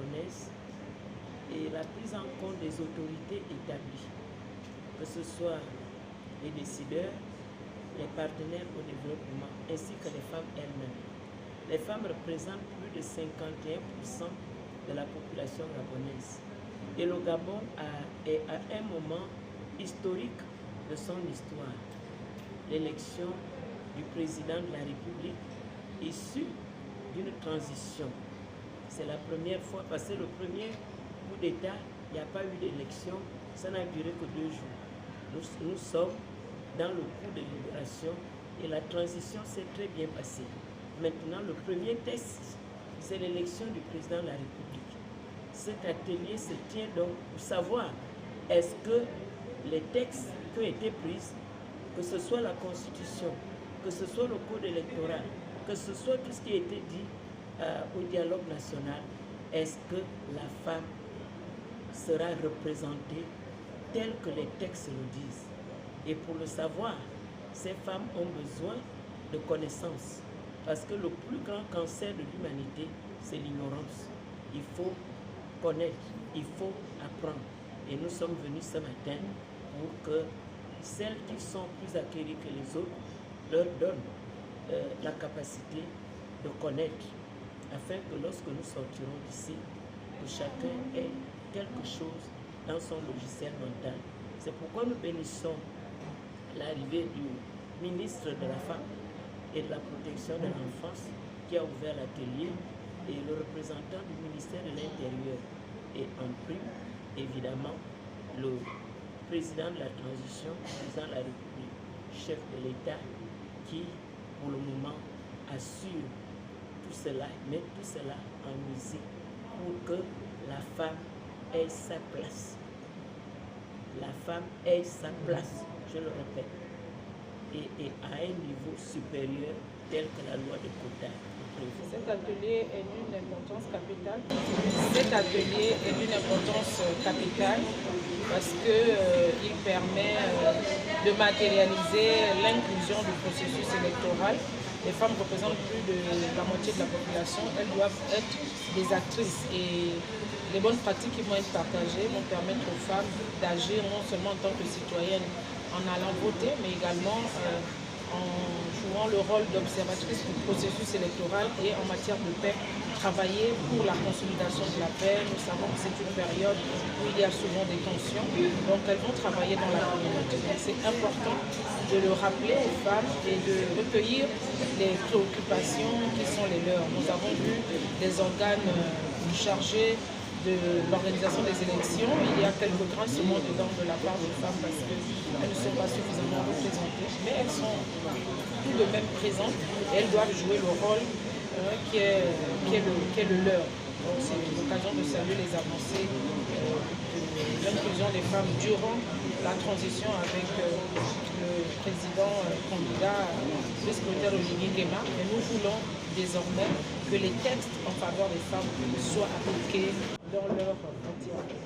gabonaise et la prise en compte des autorités établies, que ce soit les décideurs, les partenaires au développement, ainsi que les femmes elles-mêmes. Les femmes représentent plus de 51% de la population gabonaise. Et le Gabon est à un moment historique de son histoire. L'élection du président de la République issu d'une transition. C'est la première fois, parce que le premier coup d'État, il n'y a pas eu d'élection, ça n'a duré que 2 jours. Nous sommes dans le coup de libération et la transition s'est très bien passée. Maintenant, le premier test, c'est l'élection du président de la République. Cet atelier se tient donc pour savoir est-ce que les textes qui ont été pris, que ce soit la Constitution, que ce soit le code électoral, que ce soit tout ce qui a été dit au dialogue national, est-ce que la femme sera représentée tel que les textes le disent? Et pour le savoir, ces femmes ont besoin de connaissances. Parce que le plus grand cancer de l'humanité, c'est l'ignorance. Il faut connaître, il faut apprendre. Et nous sommes venus ce matin pour que celles qui sont plus acquéries que les autres leur donnent la capacité de connaître, afin que lorsque nous sortirons d'ici, que chacun ait quelque chose dans son logiciel mental. C'est pourquoi nous bénissons l'arrivée du ministre de la Femme et de la Protection de l'Enfance qui a ouvert l'atelier, et le représentant du ministère de l'Intérieur, et en prime, évidemment, le président de la transition, le président de la République, chef de l'État, qui, pour le moment, assure tout cela, met tout cela en musique pour que la femme ait sa place. La femme ait sa place, je le répète, et à un niveau supérieur tel que la loi de quota. Cet atelier est d'une importance capitale. Cet atelier est d'une importance capitale parce qu'il permet de matérialiser l'inclusion du processus électoral. Les femmes représentent plus de la moitié de la population. Elles doivent être des actrices et les bonnes pratiques qui vont être partagées vont permettre aux femmes d'agir non seulement en tant que citoyennes en allant voter, mais également en jouant le rôle d'observatrice du processus électoral et en matière de paix, travailler pour la consolidation de la paix. Nous savons que c'est une période où il y a souvent des tensions, donc elles vont travailler dans la communauté. C'est important de le rappeler aux femmes et de recueillir les préoccupations qui sont les leurs. Nous avons vu des organes chargés de l'organisation des élections. Il y a quelques grincements dedans de la part des femmes parce qu'elles ne sont pas suffisamment représentées, mais elles sont tout de même présentes et elles doivent jouer le rôle qui est le leur. Donc c'est l'occasion de saluer les avancées de l'inclusion des femmes durant la transition avec le président candidat, le secrétaire Olivier Nguema. Et nous voulons désormais que les textes en faveur des femmes soient appliqués dans leur entièreté.